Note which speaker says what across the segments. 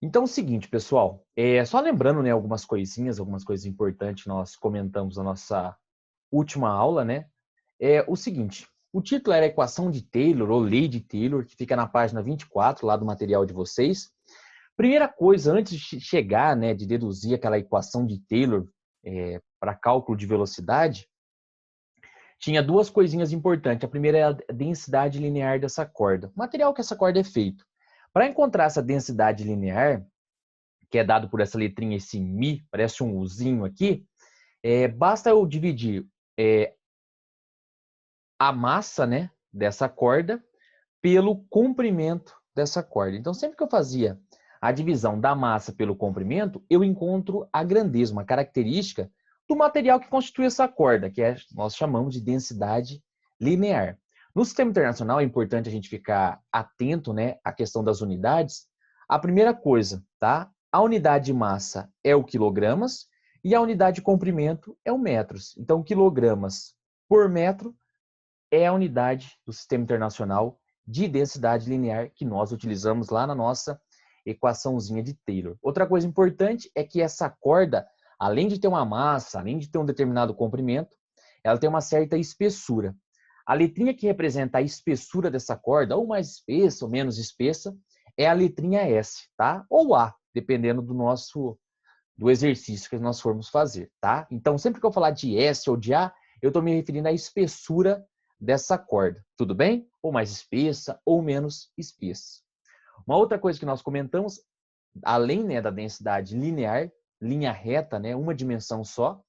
Speaker 1: Então é o seguinte, pessoal, só lembrando, né, algumas coisas importantes que nós comentamos na nossa última aula, né? É o seguinte, o título era Equação de Taylor, ou Lei de Taylor, que fica na página 24, lá do material de vocês. Primeira coisa, antes de chegar, né, de deduzir aquela equação de Taylor para cálculo de velocidade, tinha duas coisinhas importantes. A primeira é a densidade linear dessa corda, o material que essa corda é feito. Para encontrar essa densidade linear, que é dado por essa letrinha, esse Mi, parece um Uzinho aqui, basta eu dividir a massa, né, dessa corda pelo comprimento dessa corda. Então, sempre que eu fazia a divisão da massa pelo comprimento, eu encontro a grandeza, uma característica do material que constitui essa corda, que nós chamamos de densidade linear. No sistema internacional, é importante a gente ficar atento, né, à questão das unidades. A primeira coisa, tá? A unidade de massa é o quilogramas e a unidade de comprimento é o metros. Então, quilogramas por metro é a unidade do sistema internacional de densidade linear que nós utilizamos lá na nossa equaçãozinha de Taylor. Outra coisa importante é que essa corda, além de ter uma massa, além de ter um determinado comprimento, ela tem uma certa espessura. A letrinha que representa a espessura dessa corda, ou mais espessa ou menos espessa, é a letrinha S, tá? Ou A, dependendo do exercício que nós formos fazer, tá? Então, sempre que eu falar de S ou de A, eu estou me referindo à espessura dessa corda, tudo bem? Ou mais espessa ou menos espessa. Uma outra coisa que nós comentamos, além, né, da densidade linear, linha reta, né, uma dimensão só,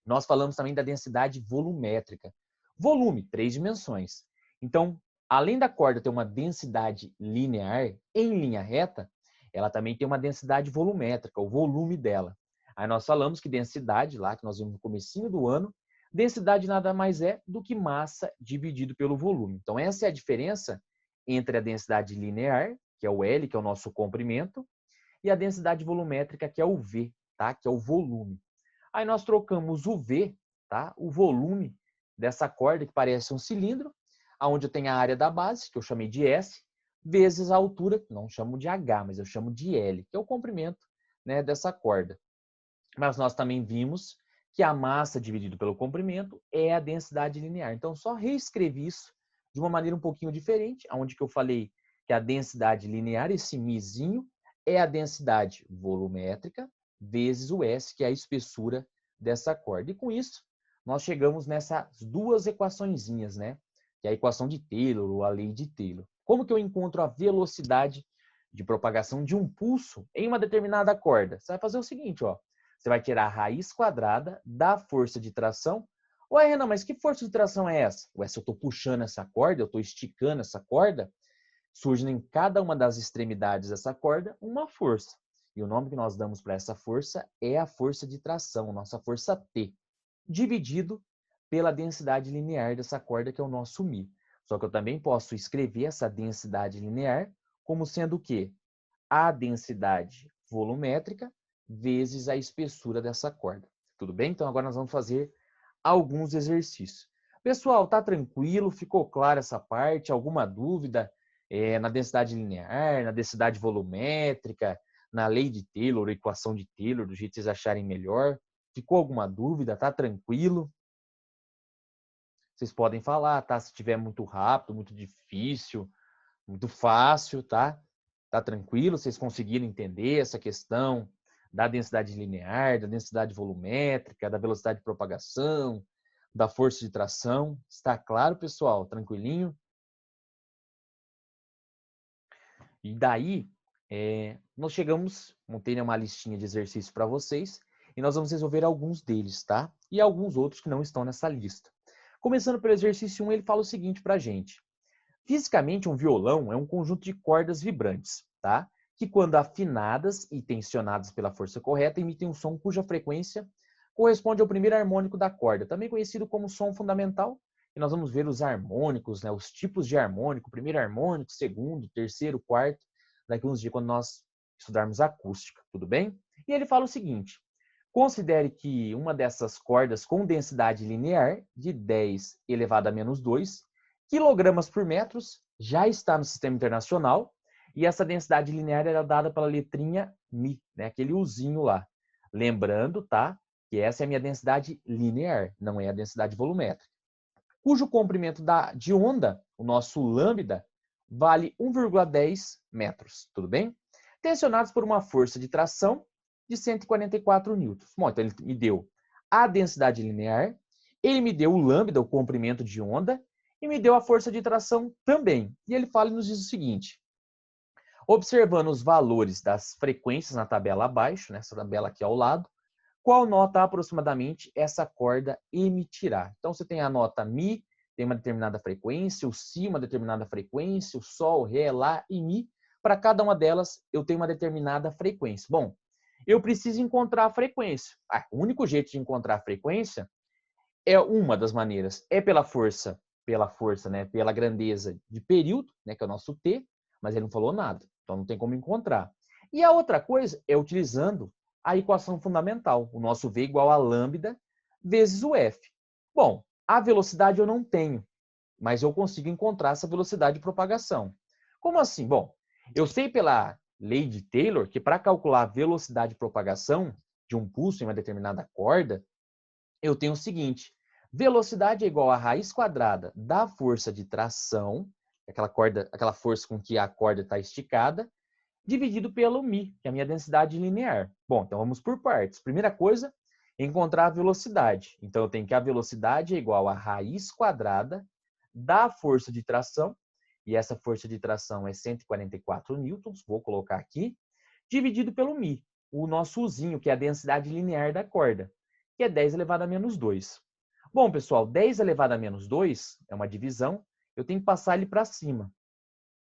Speaker 1: nós falamos também da densidade volumétrica. Volume, 3 dimensões. Então, além da corda ter uma densidade linear em linha reta, ela também tem uma densidade volumétrica, o volume dela. Aí nós falamos que densidade, lá que nós vimos no comecinho do ano, densidade nada mais é do que massa dividido pelo volume. Então, essa é a diferença entre a densidade linear, que é o L, que é o nosso comprimento, e a densidade volumétrica, que é o V, tá? Que é o volume. Aí nós trocamos o V, tá? O volume dessa corda, que parece um cilindro, onde eu tenho a área da base, que eu chamei de S, vezes a altura, que não chamo de H, mas eu chamo de L, que é o comprimento, né, dessa corda. Mas nós também vimos que a massa dividido pelo comprimento é a densidade linear. Então, só reescrevi isso de uma maneira um pouquinho diferente, onde que eu falei que a densidade linear, esse mizinho, é a densidade volumétrica vezes o S, que é a espessura dessa corda. E com isso, nós chegamos nessas duas equaçõezinhas, né? Que é a equação de Taylor ou a lei de Taylor. Como que eu encontro a velocidade de propagação de um pulso em uma determinada corda? Você vai fazer o seguinte, ó. Você vai tirar a raiz quadrada da força de tração. Ué, Renan, mas que força de tração é essa? Ué, se eu estou puxando essa corda, eu estou esticando essa corda, surge em cada uma das extremidades dessa corda uma força. E o nome que nós damos para essa força é a força de tração, nossa força T, dividido pela densidade linear dessa corda, que é o nosso μ. Só que eu também posso escrever essa densidade linear como sendo o quê? A densidade volumétrica vezes a espessura dessa corda. Tudo bem? Então agora nós vamos fazer alguns exercícios. Pessoal, tá tranquilo? Ficou clara essa parte? Alguma dúvida na densidade linear, na densidade volumétrica, na lei de Taylor, equação de Taylor, do jeito que vocês acharem melhor? Ficou alguma dúvida? Tá tranquilo? Vocês podem falar, tá? Se tiver muito rápido, muito difícil, muito fácil, tá? Tá tranquilo? Vocês conseguiram entender essa questão da densidade linear, da densidade volumétrica, da velocidade de propagação, da força de tração? Está claro, pessoal? Tranquilinho? E daí, nós chegamos, montei uma listinha de exercícios para vocês e nós vamos resolver alguns deles, tá? E alguns outros que não estão nessa lista. Começando pelo exercício 1, ele fala o seguinte para a gente. Fisicamente, um violão é um conjunto de cordas vibrantes, tá? Que quando afinadas e tensionadas pela força correta, emitem um som cuja frequência corresponde ao primeiro harmônico da corda, também conhecido como som fundamental. E nós vamos ver os harmônicos, né, os tipos de harmônico, primeiro harmônico, segundo, terceiro, quarto, daqui a uns dias quando nós estudarmos acústica, tudo bem? E ele fala o seguinte, considere que uma dessas cordas com densidade linear de 10 elevado a menos 2 quilogramas por metro já está no sistema internacional E essa densidade linear era dada pela letrinha μ, né? Aquele Uzinho lá. Lembrando, tá? Que essa é a minha densidade linear, não é a densidade volumétrica. Cujo comprimento de onda, o nosso lambda, vale 1,10 metros, tudo bem? Tensionados por uma força de tração de 144 newtons. Bom, então ele me deu a densidade linear, ele me deu o lambda, o comprimento de onda, e me deu a força de tração também. E ele fala e nos diz o seguinte: observando os valores das frequências na tabela abaixo, nessa tabela aqui ao lado, qual nota aproximadamente essa corda emitirá? Então, você tem a nota Mi, tem uma determinada frequência, o Si, uma determinada frequência, o Sol, Ré, Lá e Mi. Para cada uma delas, eu tenho uma determinada frequência. Bom, eu preciso encontrar a frequência. O único jeito de encontrar a frequência é uma das maneiras, é pela força, né, pela grandeza de período, né, que é o nosso T, mas ele não falou nada, então não tem como encontrar. E a outra coisa é utilizando a equação fundamental, o nosso V igual a lambda vezes o F. Bom, a velocidade eu não tenho, mas eu consigo encontrar essa velocidade de propagação. Como assim? Bom, eu sei pela lei de Taylor que para calcular a velocidade de propagação de um pulso em uma determinada corda, eu tenho o seguinte: velocidade é igual a raiz quadrada da força de tração, aquela força com que a corda está esticada, dividido pelo μ, que é a minha densidade linear. Bom, então vamos por partes. Primeira coisa, encontrar a velocidade. Então eu tenho que a velocidade é igual a raiz quadrada da força de tração, e essa força de tração é 144 newtons, vou colocar aqui, dividido pelo μ, o nosso uzinho, que é a densidade linear da corda, que é 10 elevado a menos 2. Bom, pessoal, 10 elevado a menos 2 é uma divisão, eu tenho que passar ele para cima.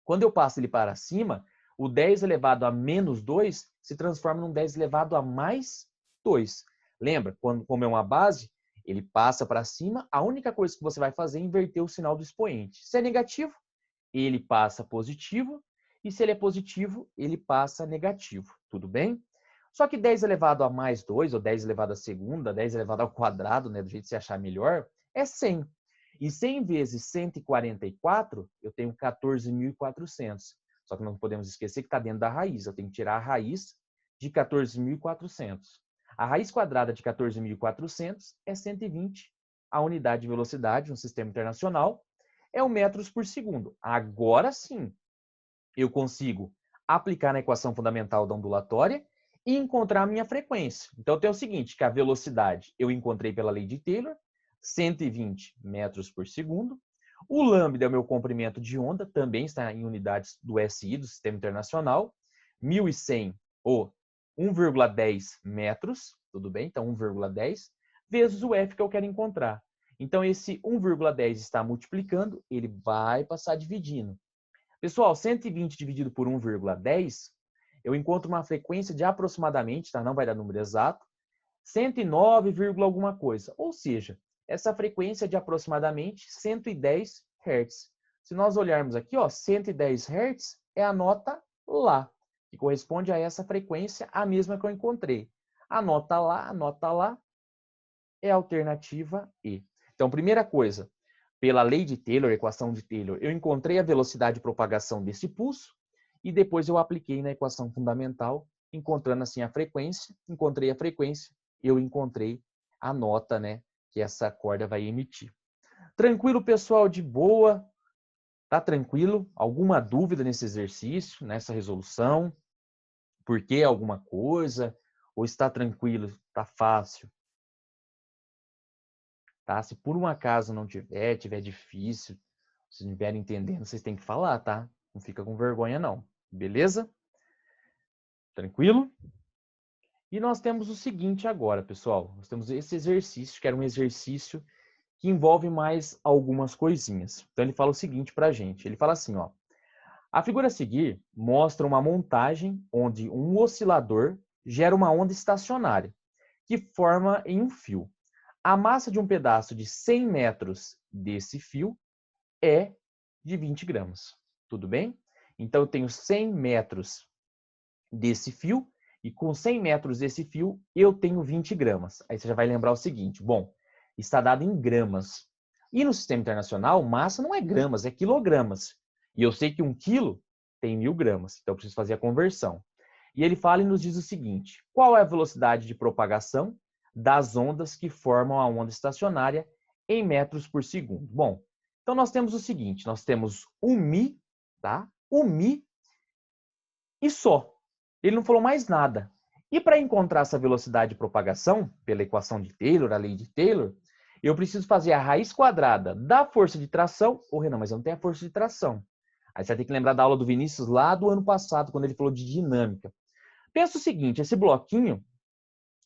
Speaker 1: Quando eu passo ele para cima, o 10 elevado a menos 2 se transforma num 10 elevado a mais 2. Lembra, como é uma base, ele passa para cima, a única coisa que você vai fazer é inverter o sinal do expoente. Se é negativo, ele passa positivo, e se ele é positivo, ele passa negativo. Tudo bem? Só que 10 elevado a mais 2, ou 10 elevado à segunda, 10 elevado ao quadrado, né, do jeito que você achar melhor, é 100. E 100 vezes 144, eu tenho 14.400. Só que não podemos esquecer que está dentro da raiz. Eu tenho que tirar a raiz de 14.400. A raiz quadrada de 14.400 é 120. A unidade de velocidade no sistema internacional é o metros por segundo. Agora sim, eu consigo aplicar na equação fundamental da ondulatória e encontrar a minha frequência. Então, eu tenho o seguinte, que a velocidade eu encontrei pela lei de Taylor, 120 metros por segundo. O lambda é o meu comprimento de onda, também está em unidades do SI, do Sistema Internacional, 1.100 ou 1,10 metros, tudo bem? Então, 1,10 vezes o F que eu quero encontrar. Então, esse 1,10 está multiplicando, ele vai passar dividindo. Pessoal, 120 dividido por 1,10, eu encontro uma frequência de aproximadamente, tá? Não vai dar número exato, 109, alguma coisa. Ou seja, essa frequência é de aproximadamente 110 Hz. Se nós olharmos aqui, ó, 110 Hz é a nota Lá, que corresponde a essa frequência, a mesma que eu encontrei. A nota Lá é a alternativa E. Então, primeira coisa, pela lei de Taylor, equação de Taylor, eu encontrei a velocidade de propagação desse pulso e depois eu apliquei na equação fundamental, encontrando assim a frequência, encontrei a frequência, eu encontrei a nota, né, que essa corda vai emitir. Tranquilo, pessoal, de boa? Tá tranquilo? Alguma dúvida nesse exercício, nessa resolução? Por que alguma coisa? Ou está tranquilo? Está fácil? Tá? Se por um acaso não tiver difícil, se não estiverem entendendo, vocês têm que falar, tá? Não fica com vergonha, não. Beleza? Tranquilo? E nós temos o seguinte agora, pessoal. Nós temos esse exercício, que era um exercício que envolve mais algumas coisinhas. Então, ele fala o seguinte pra gente. Ele fala assim, ó. A figura a seguir mostra uma montagem onde um oscilador gera uma onda estacionária, que forma em um fio. A massa de um pedaço de 100 metros desse fio é de 20 gramas. Tudo bem? Então, eu tenho 100 metros desse fio e com 100 metros desse fio, eu tenho 20 gramas. Aí você já vai lembrar o seguinte, bom, está dado em gramas. E no sistema internacional, massa não é gramas, é quilogramas. E eu sei que 1 quilo tem 1000 gramas. Então, eu preciso fazer a conversão. E ele fala e nos diz o seguinte: qual é a velocidade de propagação das ondas que formam a onda estacionária em metros por segundo? Bom, então nós temos o seguinte, nós temos o μ, tá? O μ e só. Ele não falou mais nada. E para encontrar essa velocidade de propagação, pela equação de Taylor, a lei de Taylor, eu preciso fazer a raiz quadrada da força de tração. Ô, Renan, mas eu não tenho a força de tração. Aí você vai ter que lembrar da aula do Vinícius lá do ano passado, quando ele falou de dinâmica. Pensa o seguinte, esse bloquinho,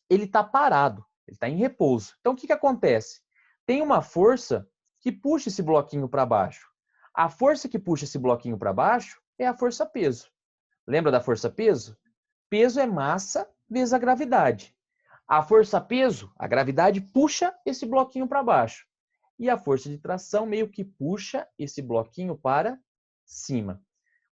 Speaker 1: ele está parado, ele está em repouso. Então, o que acontece? Tem uma força que puxa esse bloquinho para baixo. A força que puxa esse bloquinho para baixo é a força peso. Lembra da força peso? Peso é massa vezes a gravidade. A força peso, a gravidade, puxa esse bloquinho para baixo. E a força de tração meio que puxa esse bloquinho para cima.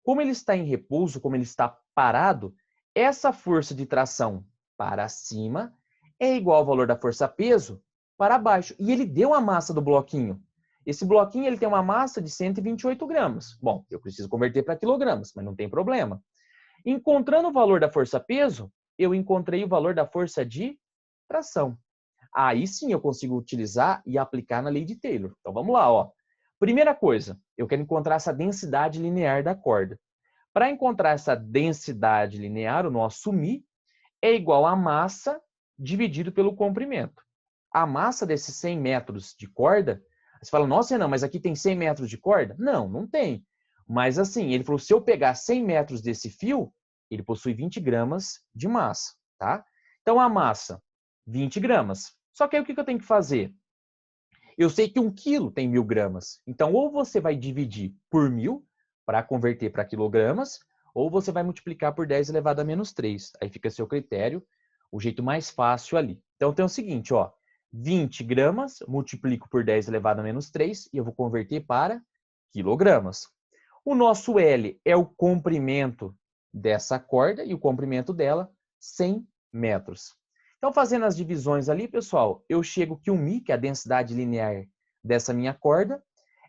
Speaker 1: Como ele está em repouso, como ele está parado, essa força de tração para cima é igual ao valor da força peso para baixo. E ele deu a massa do bloquinho. Esse bloquinho ele tem uma massa de 128 gramas. Bom, eu preciso converter para quilogramas, mas não tem problema. Encontrando o valor da força-peso, eu encontrei o valor da força de tração. Aí sim eu consigo utilizar e aplicar na lei de Taylor. Então vamos lá, ó. Primeira coisa, eu quero encontrar essa densidade linear da corda. Para encontrar essa densidade linear, o nosso μ é igual a massa dividido pelo comprimento. A massa desses 100 metros de corda, você fala, nossa, Renan, mas aqui tem 100 metros de corda? Não, não tem. Mas assim, ele falou, se eu pegar 100 metros desse fio, ele possui 20 gramas de massa, tá? Então, a massa, 20 gramas. Só que aí o que eu tenho que fazer? Eu sei que 1 quilo tem 1000 gramas. Então, ou você vai dividir por 1000 para converter para quilogramas, ou você vai multiplicar por 10 elevado a menos 3. Aí fica a seu critério, o jeito mais fácil ali. Então, tem o seguinte, ó, 20 gramas, multiplico por 10 elevado a menos 3 e eu vou converter para quilogramas. O nosso L é o comprimento dessa corda e o comprimento dela, 100 metros. Então, fazendo as divisões ali, pessoal, eu chego que o μ, que é a densidade linear dessa minha corda,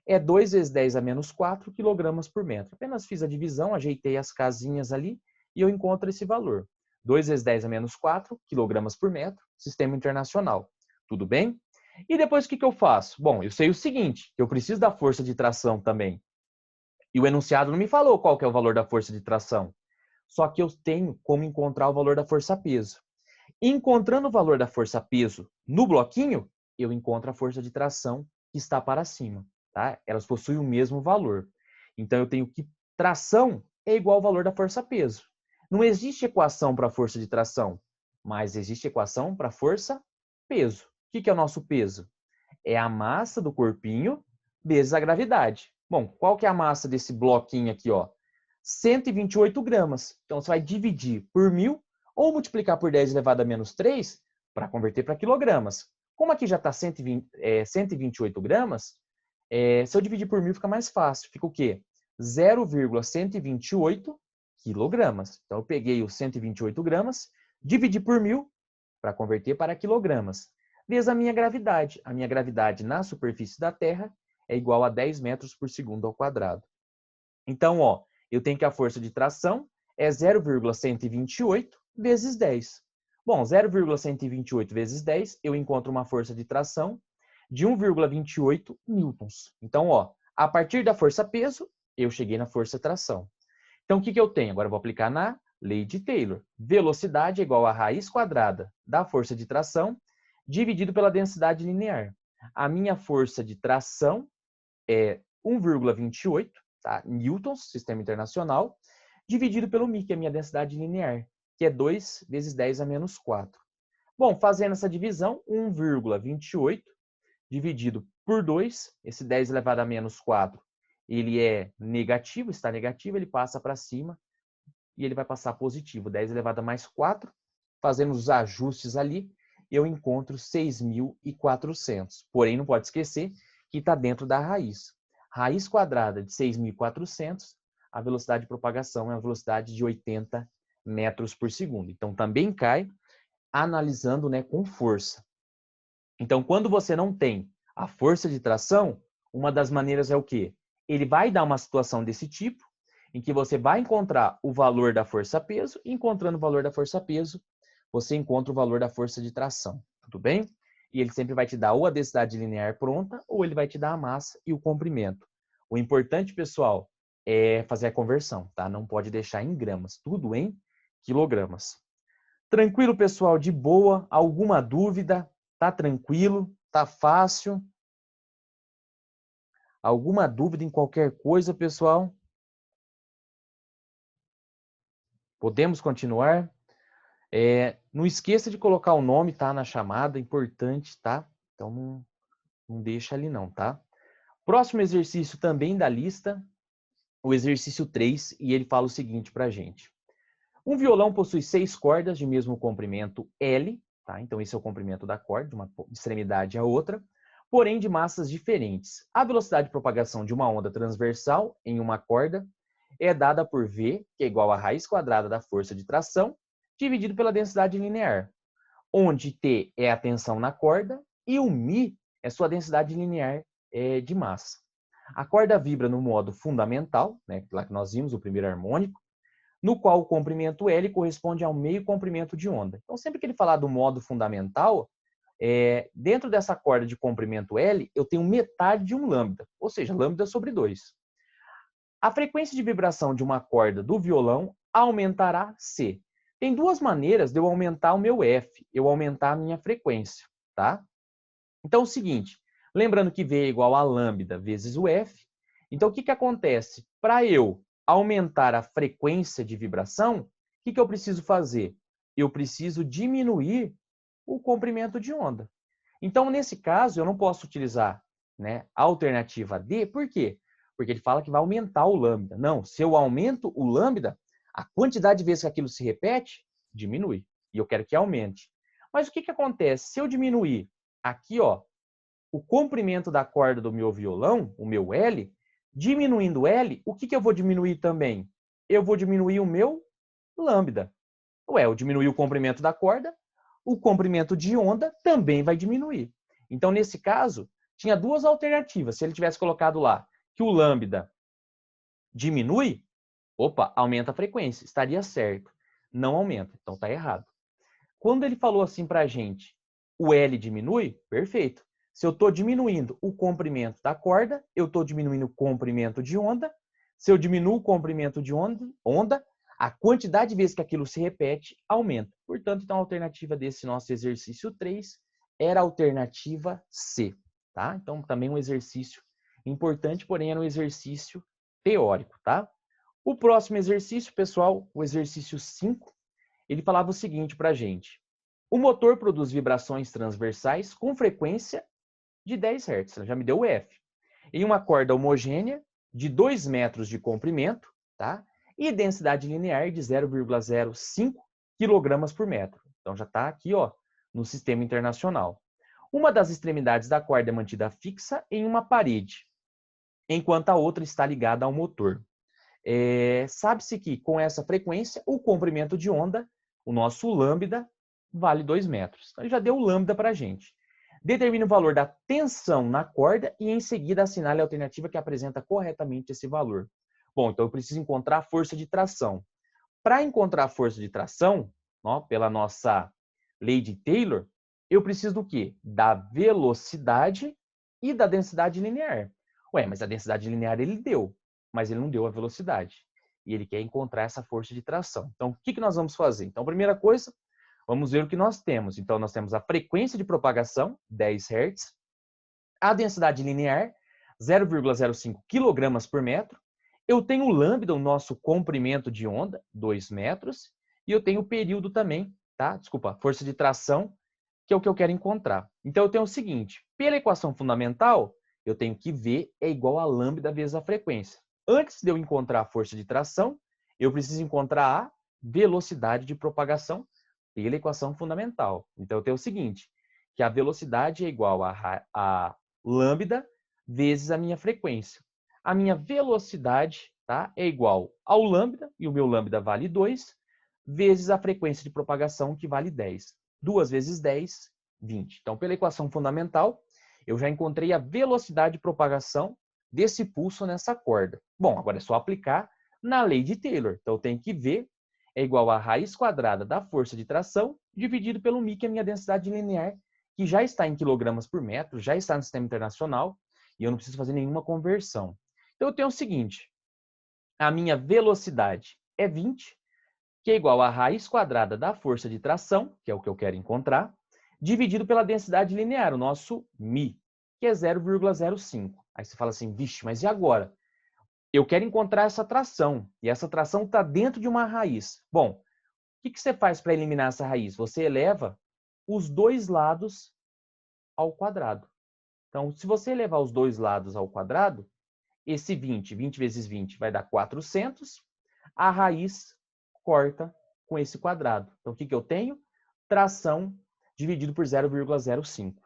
Speaker 1: é 2 vezes 10 a menos 4 quilogramas por metro. Apenas fiz a divisão, ajeitei as casinhas ali e eu encontro esse valor. 2 vezes 10 a menos 4 quilogramas por metro, sistema internacional. Tudo bem? E depois o que eu faço? Bom, eu sei o seguinte, eu preciso da força de tração também. E o enunciado não me falou qual que é o valor da força de tração. Só que eu tenho como encontrar o valor da força-peso. Encontrando o valor da força-peso no bloquinho, eu encontro a força de tração que está para cima. Tá? Elas possuem o mesmo valor. Então, eu tenho que tração é igual ao valor da força-peso. Não existe equação para a força de tração, mas existe equação para a força-peso. O que é o nosso peso? É a massa do corpinho vezes a gravidade. Bom, qual que é a massa desse bloquinho aqui, ó? 128 gramas. Então, você vai dividir por 1000 ou multiplicar por 10 elevado a menos 3 para converter para quilogramas. Como aqui já está 128 gramas, se eu dividir por 1000 fica mais fácil. Fica o quê? 0,128 quilogramas. Então, eu peguei os 128 gramas, dividi por 1000 para converter para quilogramas. Vezes a minha gravidade. A minha gravidade na superfície da Terra é igual a 10 metros por segundo ao quadrado. Então, ó, eu tenho que a força de tração é 0,128 vezes 10. Bom, 0,128 vezes 10, eu encontro uma força de tração de 1,28 newtons. Então, ó, a partir da força-peso, eu cheguei na força-tração. Então, o que eu tenho? Agora eu vou aplicar na lei de Taylor. Velocidade é igual a raiz quadrada da força de tração dividido pela densidade linear. A minha força de tração é 1,28, tá? Newtons, sistema internacional, dividido pelo μ, que é a minha densidade linear, que é 2 vezes 10 a menos 4. Bom, fazendo essa divisão, 1,28 dividido por 2, esse 10 elevado a menos 4, ele é negativo, está negativo, ele passa para cima e ele vai passar positivo. 10 elevado a mais 4, fazendo os ajustes ali, eu encontro 6.400. Porém, não pode esquecer que está dentro da raiz. Raiz quadrada de 6.400, a velocidade de propagação é a velocidade de 80 metros por segundo. Então, também cai analisando, né, com força. Então, quando você não tem a força de tração, uma das maneiras é o quê? Ele vai dar uma situação desse tipo, em que você vai encontrar o valor da força-peso, e encontrando o valor da força-peso, você encontra o valor da força de tração, tudo bem? E ele sempre vai te dar ou a densidade linear pronta, ou ele vai te dar a massa e o comprimento. O importante, pessoal, é fazer a conversão, tá? Não pode deixar em gramas, tudo em quilogramas. Tranquilo, pessoal? De boa? Alguma dúvida? Tá tranquilo? Tá fácil? Alguma dúvida em qualquer coisa, pessoal? Podemos continuar? Não esqueça de colocar o nome, tá? Na chamada, importante, tá? Então não deixa ali não, tá? Próximo exercício também da lista, o exercício 3, e ele fala o seguinte pra gente. Um violão possui 6 cordas de mesmo comprimento L, tá? Então esse é o comprimento da corda, de uma extremidade à outra, porém de massas diferentes. A velocidade de propagação de uma onda transversal em uma corda é dada por V, que é igual à raiz quadrada da força de tração, dividido pela densidade linear, onde T é a tensão na corda e o μ é sua densidade linear de massa. A corda vibra no modo fundamental, né, lá que nós vimos, o primeiro harmônico, no qual o comprimento L corresponde ao meio comprimento de onda. Então, sempre que ele falar do modo fundamental, dentro dessa corda de comprimento L, eu tenho metade de um lambda, ou seja, lambda sobre 2. A frequência de vibração de uma corda do violão aumentará C. Tem duas maneiras de eu aumentar o meu F, eu aumentar a minha frequência, tá? Então, é o seguinte, lembrando que V é igual a lambda vezes o F, então o que acontece? Para eu aumentar a frequência de vibração, o que eu preciso fazer? Eu preciso diminuir o comprimento de onda. Então, nesse caso, eu não posso utilizar, né, a alternativa D, por quê? Porque ele fala que vai aumentar o lambda. Não, se eu aumento o lambda, a quantidade de vezes que aquilo se repete, diminui. E eu quero que aumente. Mas o que acontece? Se eu diminuir aqui, ó, o comprimento da corda do meu violão, o meu L, diminuindo o L, o que eu vou diminuir também? Eu vou diminuir o meu lambda. Ué, eu diminuir o comprimento da corda, o comprimento de onda também vai diminuir. Então, nesse caso, tinha duas alternativas. Se ele tivesse colocado lá que o lambda diminui, opa, aumenta a frequência, estaria certo. Não aumenta, então está errado. Quando ele falou assim para a gente, o L diminui, perfeito. Se eu estou diminuindo o comprimento da corda, eu estou diminuindo o comprimento de onda. Se eu diminuo o comprimento de onda, a quantidade de vezes que aquilo se repete aumenta. Portanto, então, a alternativa desse nosso exercício 3 era a alternativa C. Tá? Então, também um exercício importante, porém era um exercício teórico. Tá? O próximo exercício, pessoal, o exercício 5, ele falava o seguinte para a gente. O motor produz vibrações transversais com frequência de 10 Hz. Já me deu o F. Em uma corda homogênea de 2 metros de comprimento, tá? E densidade linear de 0,05 kg por metro. Então já está aqui, ó, no sistema internacional. Uma das extremidades da corda é mantida fixa em uma parede, enquanto a outra está ligada ao motor. Sabe-se que com essa frequência, o comprimento de onda, o nosso lambda, vale 2 metros. Então, ele já deu o lambda para a gente. Determine o valor da tensão na corda e, em seguida, assinale a alternativa que apresenta corretamente esse valor. Bom, então eu preciso encontrar a força de tração. Para encontrar a força de tração, ó, pela nossa lei de Taylor, eu preciso do quê? Da velocidade e da densidade linear. Ué, mas a densidade linear ele deu, mas ele não deu a velocidade. E ele quer encontrar essa força de tração. Então, o que nós vamos fazer? Então, primeira coisa, vamos ver o que nós temos. Então, nós temos a frequência de propagação, 10 Hz, a densidade linear, 0,05 kg por metro. Eu tenho o lambda, o nosso comprimento de onda, 2 metros, e eu tenho o período também, tá? Desculpa, força de tração, que é o que eu quero encontrar. Então, eu tenho o seguinte, pela equação fundamental, eu tenho que V é igual a lambda vezes a frequência. Antes de eu encontrar a força de tração, eu preciso encontrar a velocidade de propagação pela equação fundamental. Então, eu tenho o seguinte, que a velocidade é igual a lambda vezes a minha frequência. A minha velocidade, tá, é igual ao lambda, e o meu lambda vale 2, vezes a frequência de propagação, que vale 10. 2 vezes 10, 20. Então, pela equação fundamental, eu já encontrei a velocidade de propagação desse pulso nessa corda. Bom, agora é só aplicar na lei de Taylor. Então, eu tenho que V é igual a raiz quadrada da força de tração dividido pelo μ, que é a minha densidade linear, que já está em quilogramas por metro, já está no sistema internacional, e eu não preciso fazer nenhuma conversão. Então, eu tenho o seguinte, a minha velocidade é 20, que é igual a raiz quadrada da força de tração, que é o que eu quero encontrar, dividido pela densidade linear, o nosso μ, que é 0,05. Aí você fala assim, vixe, mas e agora? Eu quero encontrar essa tração, e essa tração está dentro de uma raiz. Bom, o que você faz para eliminar essa raiz? Você eleva os dois lados ao quadrado. Então, se você elevar os dois lados ao quadrado, esse 20 vezes 20 vai dar 400, a raiz corta com esse quadrado. Então, o que eu tenho? Tração dividido por 0,05.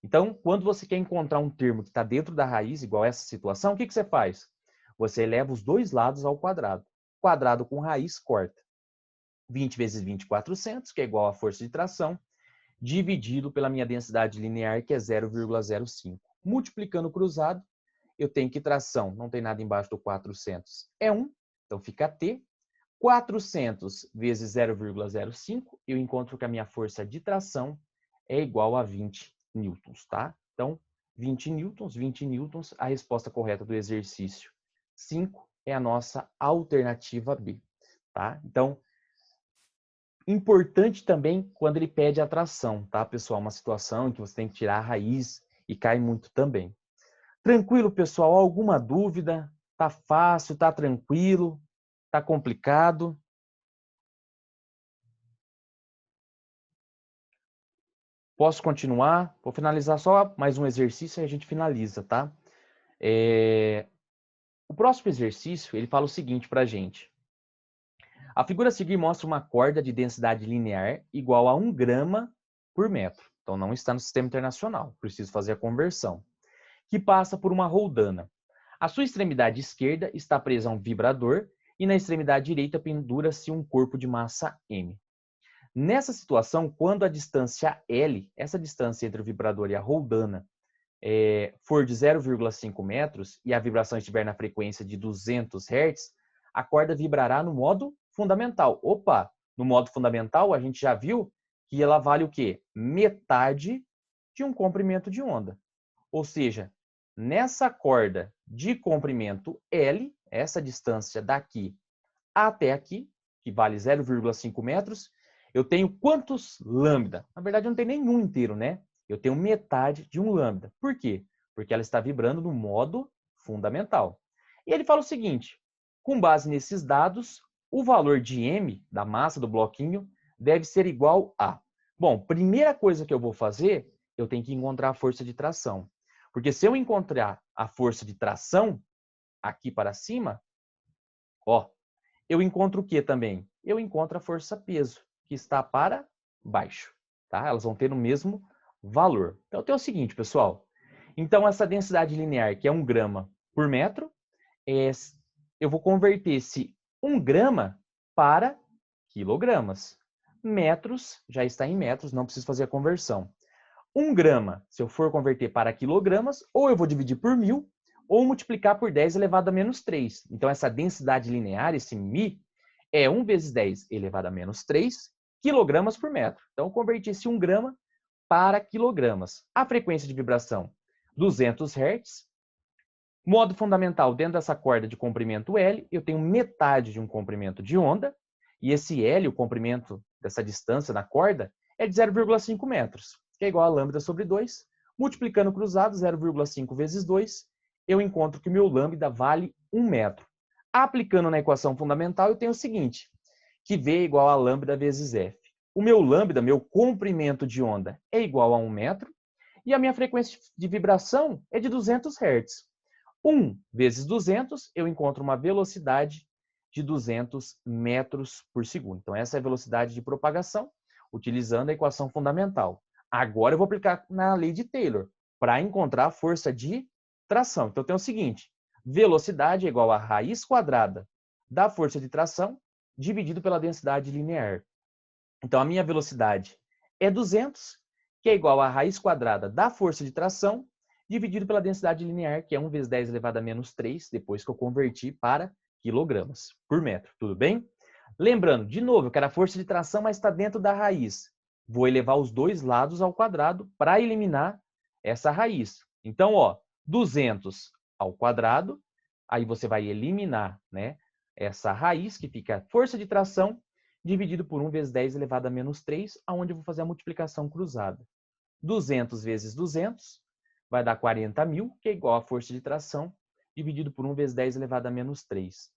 Speaker 1: Então, quando você quer encontrar um termo que está dentro da raiz, igual essa situação, o que você faz? Você eleva os dois lados ao quadrado. Quadrado com raiz corta. 20 vezes 20, 400, que é igual à força de tração, dividido pela minha densidade linear, que é 0,05. Multiplicando cruzado, eu tenho que tração, não tem nada embaixo do 400, é 1, então fica T. 400 vezes 0,05, eu encontro que a minha força de tração é igual a 20 newtons, tá? Então, 20 newtons, a resposta correta do exercício 5 é a nossa alternativa B, tá? Então, importante também quando ele pede a tração, tá, pessoal? Uma situação em que você tem que tirar a raiz e cai muito também. Tranquilo, pessoal? Alguma dúvida? Tá fácil? Tá tranquilo? Tá complicado? Posso continuar? Vou finalizar só mais um exercício e a gente finaliza, tá? O próximo exercício, ele fala o seguinte pra gente. A figura a seguir mostra uma corda de densidade linear igual a 1 grama por metro. Então, não está no sistema internacional. Preciso fazer a conversão. Que passa por uma roldana. A sua extremidade esquerda está presa a um vibrador e na extremidade direita pendura-se um corpo de massa M. Nessa situação, quando a distância L, essa distância entre o vibrador e a roldana, for de 0,5 metros e a vibração estiver na frequência de 200 Hz, a corda vibrará no modo fundamental. Opa, no modo fundamental a gente já viu que ela vale o quê? Metade de um comprimento de onda. Ou seja, nessa corda de comprimento L, essa distância daqui até aqui, que vale 0,5 metros, eu tenho quantos lambda? Na verdade, eu não tenho nenhum inteiro, né? Eu tenho metade de um lambda. Por quê? Porque ela está vibrando no modo fundamental. E ele fala o seguinte, com base nesses dados, o valor de m, da massa do bloquinho, deve ser igual a... Bom, primeira coisa que eu vou fazer, eu tenho que encontrar a força de tração. Porque se eu encontrar a força de tração aqui para cima, ó, eu encontro o que também? Eu encontro a força-peso, que está para baixo. Tá? Elas vão ter o mesmo valor. Então, tem o seguinte, pessoal. Então, essa densidade linear, que é 1 grama por metro, eu vou converter esse 1 grama para quilogramas. Metros, já está em metros, não preciso fazer a conversão. 1 grama, se eu for converter para quilogramas, ou eu vou dividir por 1000, ou multiplicar por 10 elevado a menos 3. Então, essa densidade linear, esse μ, é 1 vezes 10 elevado a menos 3 quilogramas por metro. Então, eu converti esse 1 grama para quilogramas. A frequência de vibração, 200 Hz. Modo fundamental, dentro dessa corda de comprimento L, eu tenho metade de um comprimento de onda, e esse L, o comprimento dessa distância na corda, é de 0,5 metros, que é igual a lambda sobre 2. Multiplicando cruzado, 0,5 vezes 2, eu encontro que o meu lambda vale 1 metro. Aplicando na equação fundamental, eu tenho o seguinte, que V é igual a lambda vezes F. O meu lambda, meu comprimento de onda, é igual a 1 metro, e a minha frequência de vibração é de 200 Hz. 1 vezes 200, eu encontro uma velocidade de 200 metros por segundo. Então, essa é a velocidade de propagação, utilizando a equação fundamental. Agora, eu vou aplicar na lei de Taylor, para encontrar a força de tração. Então, tem o seguinte, velocidade é igual a raiz quadrada da força de tração, dividido pela densidade linear. Então, a minha velocidade é 200, que é igual a raiz quadrada da força de tração, dividido pela densidade linear, que é 1 vezes 10 elevado a menos 3, depois que eu converti para quilogramas por metro, tudo bem? Lembrando, de novo, eu quero a força de tração, mas está dentro da raiz. Vou elevar os dois lados ao quadrado para eliminar essa raiz. Então, ó, 200 ao quadrado, aí você vai eliminar, né, essa raiz, que fica a força de tração, dividido por 1 vezes 10 elevado a menos 3, onde eu vou fazer a multiplicação cruzada. 200 vezes 200 vai dar 40.000, que é igual a força de tração, dividido por 1 vezes 10 elevado a menos 3.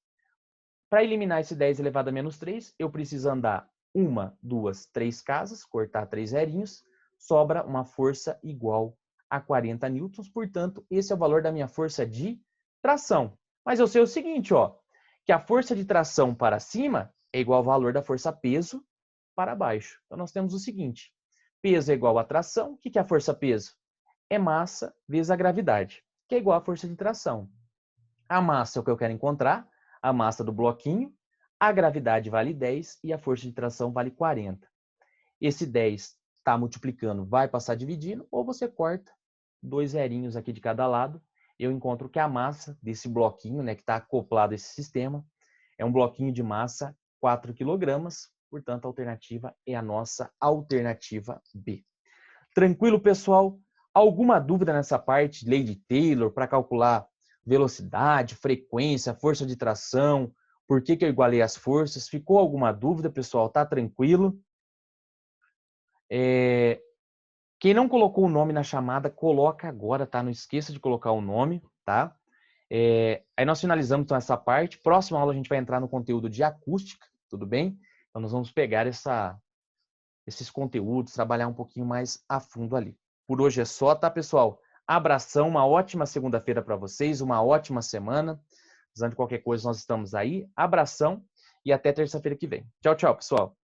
Speaker 1: Para eliminar esse 10 elevado a menos 3, eu preciso andar 1, 2, 3 casas, cortar 3 zerinhos, sobra uma força igual a 40 newtons, portanto, esse é o valor da minha força de tração. Mas eu sei o seguinte, ó, que a força de tração para cima é igual ao valor da força peso para baixo. Então, nós temos o seguinte, peso é igual a tração. O que é a força peso? É massa vezes a gravidade, que é igual à força de tração. A massa é o que eu quero encontrar, a massa do bloquinho, a gravidade vale 10 e a força de tração vale 40. Esse 10 está multiplicando, vai passar dividindo, ou você corta 2 zerinhos aqui de cada lado. Eu encontro que a massa desse bloquinho, né, que está acoplado a esse sistema, é um bloquinho de massa 4 kg, portanto, a alternativa é a nossa alternativa B. Tranquilo, pessoal? Alguma dúvida nessa parte, lei de Taylor, para calcular velocidade, frequência, força de tração, por que eu igualei as forças? Ficou alguma dúvida, pessoal? Tá tranquilo? Quem não colocou o nome na chamada, coloca agora, tá? Não esqueça de colocar o nome, tá? Aí nós finalizamos então essa parte. Próxima aula a gente vai entrar no conteúdo de acústica, tudo bem? Então nós vamos pegar esses conteúdos, trabalhar um pouquinho mais a fundo ali. Por hoje é só, tá, pessoal? Abração, uma ótima segunda-feira para vocês, uma ótima semana. Precisando de qualquer coisa, nós estamos aí. Abração e até terça-feira que vem. Tchau, tchau, pessoal.